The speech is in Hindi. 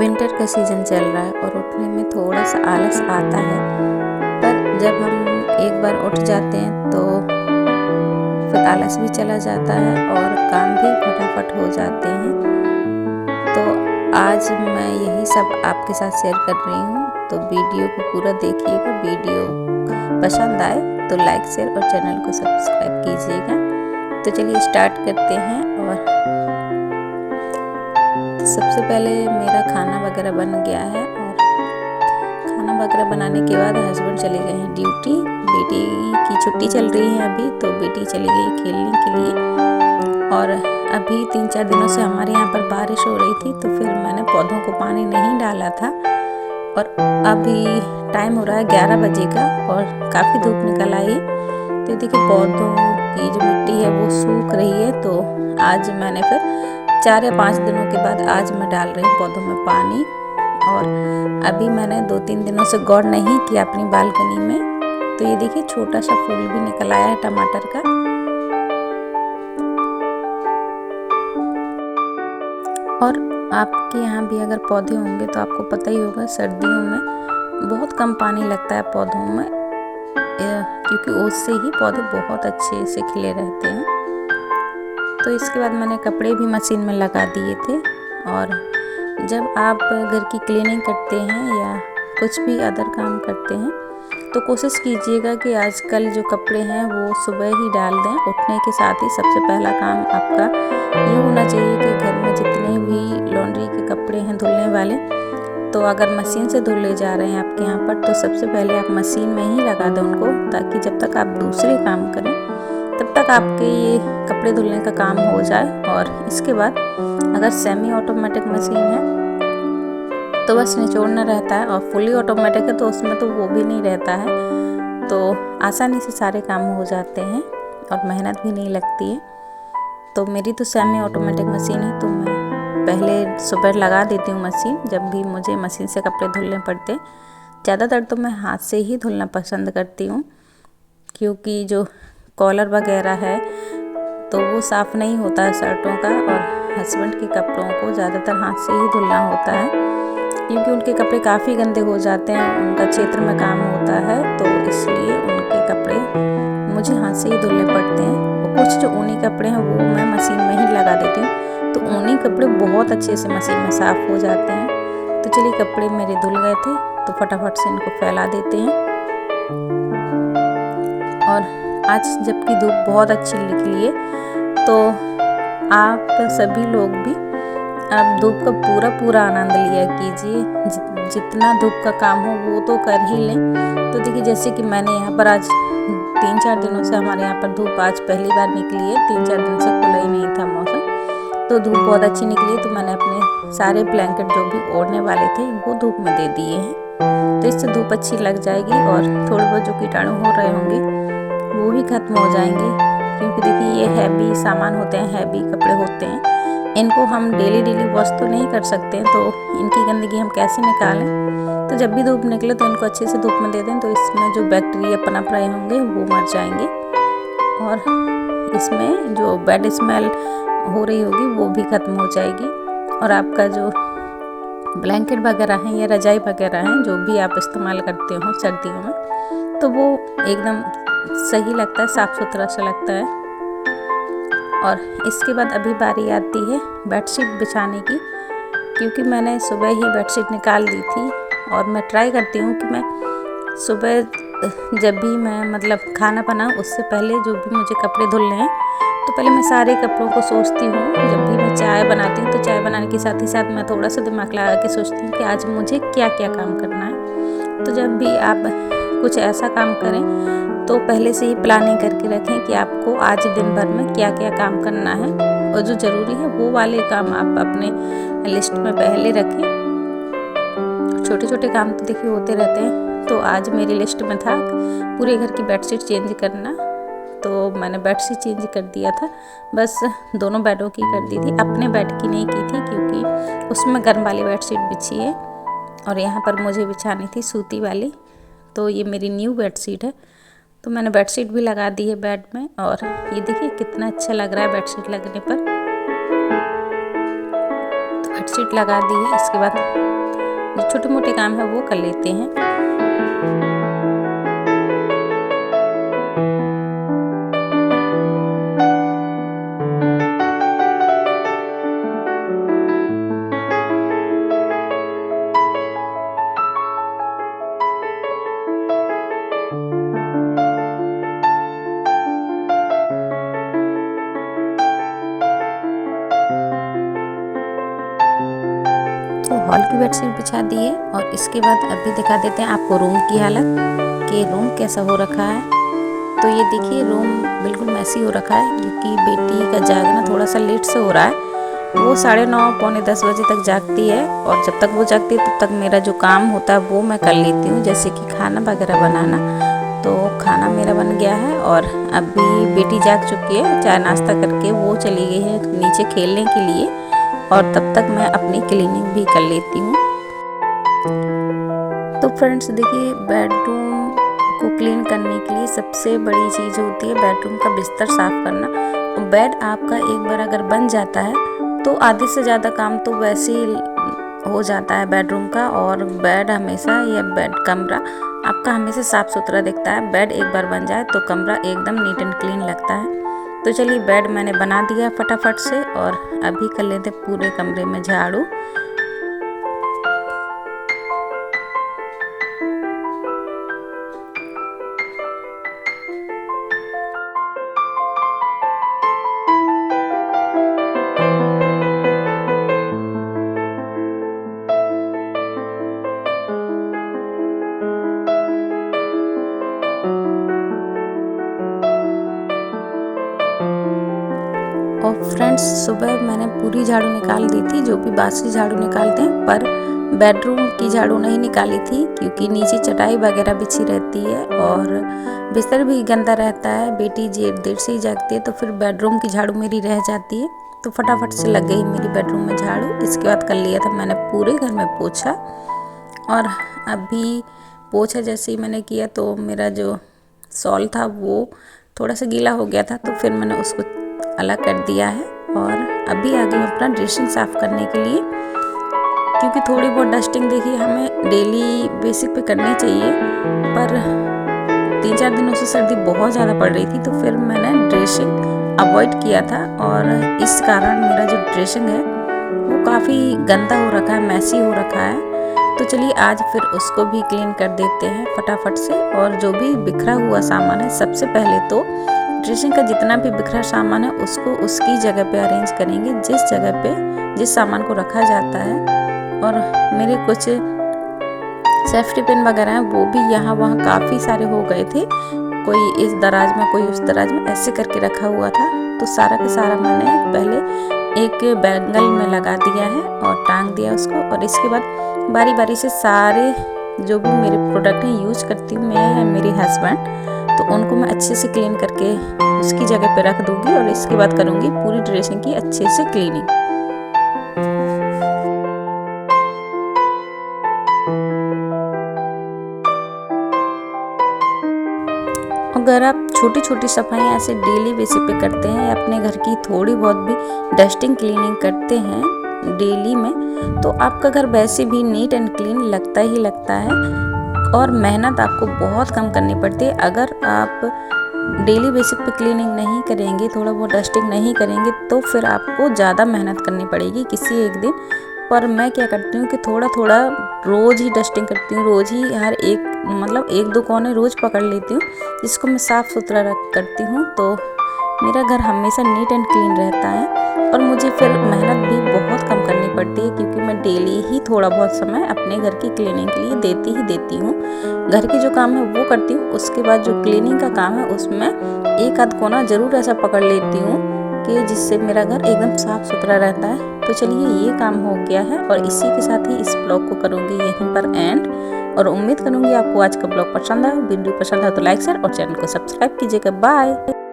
विंटर का सीज़न चल रहा है और उठने में थोड़ा सा आलस आता है, पर जब हम एक बार उठ जाते हैं तो फिर आलस भी चला जाता है और काम भी फटाफट हो जाते हैं। तो आज मैं यही सब आपके साथ शेयर कर रही हूँ, तो वीडियो को पूरा देखिएगा। वीडियो पसंद आए तो लाइक शेयर और चैनल को सब्सक्राइब कीजिएगा। तो चलिए स्टार्ट करते हैं। और सबसे पहले मेरा खाना वगैरह बन गया है और खाना वगैरह बनाने के बाद हस्बैंड चले गए हैं ड्यूटी। बेटी की छुट्टी चल रही है अभी, तो बेटी चली गई खेलने के लिए। और अभी 3-4 दिनों से हमारे यहाँ पर बारिश हो रही थी, तो फिर मैंने पौधों को पानी नहीं डाला था। और अभी टाइम हो रहा है 11 बजे का और काफ़ी धूप निकल आई है। तो देखिए पौधों की जो मिट्टी है वो सूख रही है। तो आज मैंने फिर 4 या 5 दिनों के बाद आज मैं डाल रही हूँ पौधों में पानी। और अभी मैंने 2-3 दिनों से गौर नहीं किया अपनी बालकनी में। तो ये देखिए छोटा सा फूल भी निकल आया है टमाटर का। और आपके यहाँ भी अगर पौधे होंगे तो आपको पता ही होगा, सर्दियों में बहुत कम पानी लगता है पौधों में, क्योंकि उससे ही पौधे बहुत अच्छे से खिले रहते हैं। तो इसके बाद मैंने कपड़े भी मशीन में लगा दिए थे। और जब आप घर की क्लीनिंग करते हैं या कुछ भी अदर काम करते हैं तो कोशिश कीजिएगा कि आजकल जो कपड़े हैं वो सुबह ही डाल दें। उठने के साथ ही सबसे पहला काम आपका ये होना चाहिए कि घर में जितने भी लॉन्ड्री के कपड़े हैं धुलने वाले, तो अगर मशीन से धुले जा रहे हैं आपके यहाँ पर, तो सबसे पहले आप मशीन में ही लगा दें उनको, ताकि जब तक आप दूसरे काम करें तब तक आपके ये कपड़े धुलने का काम हो जाए। और इसके बाद अगर सेमी ऑटोमेटिक मशीन है तो बस निचोड़ना रहता है, और फुली ऑटोमेटिक है तो उसमें तो वो भी नहीं रहता है। तो आसानी से सारे काम हो जाते हैं और मेहनत भी नहीं लगती है। तो मेरी तो सेमी ऑटोमेटिक मशीन है, तो मैं पहले सुबह लगा देती हूँ मशीन जब भी मुझे मशीन से कपड़े धुलने पड़ते। ज़्यादातर तो मैं हाथ से ही धुलना पसंद करती हूँ, क्योंकि जो कॉलर वगैरह है तो वो साफ़ नहीं होता है शर्टों का। और हस्बैंड के कपड़ों को ज़्यादातर हाथ से ही धुलना होता है, क्योंकि उनके कपड़े काफ़ी गंदे हो जाते हैं, उनका क्षेत्र में काम होता है, तो इसलिए उनके कपड़े मुझे हाथ से ही धुलने पड़ते हैं। और कुछ जो ऊनी कपड़े हैं वो मैं मशीन में ही लगा देती हूँ, तो ऊनी कपड़े बहुत अच्छे से मशीन में साफ़ हो जाते हैं। तो चलिए कपड़े मेरे धुल गए थे तो फटाफट से इनको फैला देते हैं। और आज जबकि धूप बहुत अच्छी निकली है, तो आप सभी लोग भी आप धूप का पूरा आनंद लिया कीजिए। जितना धूप का काम हो वो तो कर ही लें। तो देखिए जैसे कि मैंने यहाँ पर आज 3-4 दिनों से हमारे यहाँ पर धूप आज पहली बार निकली है। 3-4 दिन से खुला ही नहीं था मौसम, तो धूप बहुत अच्छी निकली है। तो मैंने अपने सारे ब्लैंकेट जो भी ओढ़ने वाले थे वो धूप में दे दिए हैं, तो इससे धूप अच्छी लग जाएगी और थोड़े बहुत जो कीटाणु हो रहे होंगे वो भी खत्म हो जाएंगे। क्योंकि देखिए ये हैवी सामान होते हैं, हैवी कपड़े होते हैं, इनको हम डेली वॉश तो नहीं कर सकते हैं, तो इनकी गंदगी हम कैसे निकालें। तो जब भी धूप निकले तो इनको अच्छे से धूप में दे दें, तो इसमें जो बैक्टीरिया पनप रहे होंगे वो मर जाएंगे। और इसमें जो बैड स्मेल हो रही होगी वो भी खत्म हो जाएगी। और आपका जो ब्लैंकेट वगैरह हैं या रजाई वगैरह हैं जो भी आप इस्तेमाल करते हो सर्दियों में, तो वो एकदम सही लगता है, साफ़ सुथरा सा लगता है। और इसके बाद अभी बारी आती है बेडशीट बिछाने की, क्योंकि मैंने सुबह ही बेडशीट निकाल दी थी। और मैं ट्राई करती हूँ कि मैं सुबह जब भी मैं मतलब खाना बनाऊँ उससे पहले जो भी मुझे कपड़े धुलने हैं, तो पहले मैं सारे कपड़ों को सोचती हूँ। जब भी मैं चाय बनाती हूँ तो चाय बनाने के साथ ही साथ मैं थोड़ा सा दिमाग लगा के सोचती हूँ कि आज मुझे क्या क्या काम करना है। तो जब भी आप कुछ ऐसा काम करें तो पहले से ही प्लानिंग करके रखें कि आपको आज दिन भर में क्या क्या काम करना है, और जो ज़रूरी है वो वाले काम आप अपने लिस्ट में पहले रखें। छोटे छोटे काम तो देखिए होते रहते हैं। तो आज मेरी लिस्ट में था पूरे घर की बेडशीट चेंज करना, तो मैंने बेडशीट चेंज कर दिया था। बस दोनों बेडों की कर दी थी, अपने बेड की नहीं की थी, क्योंकि उसमें गर्म वाली बेडशीट बिछी है और यहाँ पर मुझे बिछानी थी सूती वाली। तो ये मेरी न्यू बेडशीट है, तो मैंने बेडशीट भी लगा दी है बेड में। और ये देखिए कितना अच्छा लग रहा है बेडशीट लगने पर। तो बेडशीट लगा दी है। इसके बाद जो छोटे मोटे काम है वो कर लेते हैं। तो हॉल की बेडशीट बिछा दी है और इसके बाद अभी दिखा देते हैं आपको रूम की हालत कि रूम कैसा हो रखा है। तो ये देखिए रूम बिल्कुल मैसी हो रखा है क्योंकि बेटी का जागना थोड़ा सा लेट से हो रहा है। वो 9:30 पौने 10 बजे तक जागती है और जब तक वो जागती है तब तक मेरा जो काम होता है वो मैं कर लेती हूँ, जैसे कि खाना वगैरह बनाना। तो खाना मेरा बन गया है और अभी बेटी जाग चुकी है, चाय नाश्ता करके वो चली गई है नीचे खेलने के लिए और तब तक मैं अपनी क्लीनिंग भी कर लेती हूँ। तो फ्रेंड्स देखिए, बेडरूम को क्लीन करने के लिए सबसे बड़ी चीज़ होती है बेडरूम का बिस्तर साफ़ करना। और बेड आपका एक बार अगर बन जाता है तो आधे से ज़्यादा काम तो वैसे ही हो जाता है बेडरूम का। और बेड हमेशा या बेड कमरा आपका हमेशा साफ़ सुथरा दिखता है। बेड एक बार बन जाए तो कमरा एकदम नीट एंड क्लीन लगता है। तो चलिए बेड मैंने बना दिया फटाफट से और अभी कर लेते पूरे कमरे में झाड़ू। और फ्रेंड्स सुबह मैंने पूरी झाड़ू निकाल दी थी, जो भी बासी झाड़ू निकालते हैं, पर बेडरूम की झाड़ू नहीं निकाली थी क्योंकि नीचे चटाई वगैरह बिछी रहती है और बिस्तर भी गंदा रहता है। बेटी देर से ही जागती है तो फिर बेडरूम की झाड़ू मेरी रह जाती है। तो फटाफट से लग गई मेरी बेडरूम में झाड़ू। इसके बाद कर लिया था मैंने पूरे घर में पोछा। और अभी पोछा जैसे ही मैंने किया तो मेरा जो शॉल था वो थोड़ा सा गीला हो गया था, तो फिर मैंने उसको अलग कर दिया है। और अभी आ गई अपना ड्रेसिंग साफ़ करने के लिए क्योंकि थोड़ी बहुत डस्टिंग देखिए हमें डेली बेसिक पे करनी चाहिए, पर 3-4 दिनों से सर्दी बहुत ज़्यादा पड़ रही थी तो फिर मैंने ड्रेसिंग अवॉइड किया था और इस कारण मेरा जो ड्रेसिंग है वो काफ़ी गंदा हो रखा है, मैसी हो रखा है। तो चलिए आज फिर उसको भी क्लीन कर देते हैं फटाफट से। और जो भी बिखरा हुआ सामान है, सबसे पहले तो ड्रेसिंग का जितना भी बिखरा सामान है उसको उसकी जगह पे अरेंज करेंगे, जिस जगह पे जिस सामान को रखा जाता है। और मेरे कुछ सेफ्टी पिन वगैरह हैं वो भी यहाँ वहाँ काफ़ी सारे हो गए थे, कोई इस दराज में कोई उस दराज में ऐसे करके रखा हुआ था। तो सारा का सारा मैंने पहले एक बैंगल में लगा दिया है और टांग दिया उसको। और इसके बाद बारी बारी से सारे जो भी मेरे प्रोडक्ट हैं यूज करती हूँ मैं, मेरे हस्बैंड, तो उनको मैं अच्छे से क्लीन करके उसकी जगह पे रख दूँगी और इसके बाद करूँगी पूरी ड्रेसिंग की अच्छे से क्लीनिंग। अगर आप छोटी छोटी सफाइयाँ ऐसे डेली बेसिस पे करते हैं, अपने घर की थोड़ी बहुत भी डस्टिंग क्लीनिंग करते हैं डेली में, तो आपका घर वैसे भी नीट एंड क्लीन लगता ही लगता है। और मेहनत आपको बहुत कम करनी पड़ती है। अगर आप डेली बेसिस पे क्लीनिंग नहीं करेंगे, थोड़ा बहुत डस्टिंग नहीं करेंगे, तो फिर आपको ज़्यादा मेहनत करनी पड़ेगी किसी एक दिन। पर मैं क्या करती हूँ कि थोड़ा थोड़ा रोज़ ही डस्टिंग करती हूँ, रोज़ ही हर एक मतलब 1-2 कोने रोज़ पकड़ लेती हूँ, जिसको मैं साफ़ सुथरा करती हूँ। तो मेरा घर हमेशा नीट एंड क्लीन रहता है और मुझे फिर मेहनत भी बहुत कम करनी पड़ती है क्योंकि मैं डेली ही थोड़ा बहुत समय अपने घर की क्लीनिंग के लिए देती हूँ। घर की जो काम है वो करती हूँ, उसके बाद जो क्लीनिंग का काम है उसमें एक आध कोना ज़रूर ऐसा पकड़ लेती हूँ कि जिससे मेरा घर एकदम साफ़ सुथरा रहता है। तो चलिए ये काम हो गया है और इसी के साथ ही इस ब्लॉग को करूँगी यहीं पर एंड। और उम्मीद करूँगी आपको आज का ब्लॉग पसंद आया। वीडियो पसंद आया तो लाइक शेयर और चैनल को सब्सक्राइब कीजिएगा। बाय।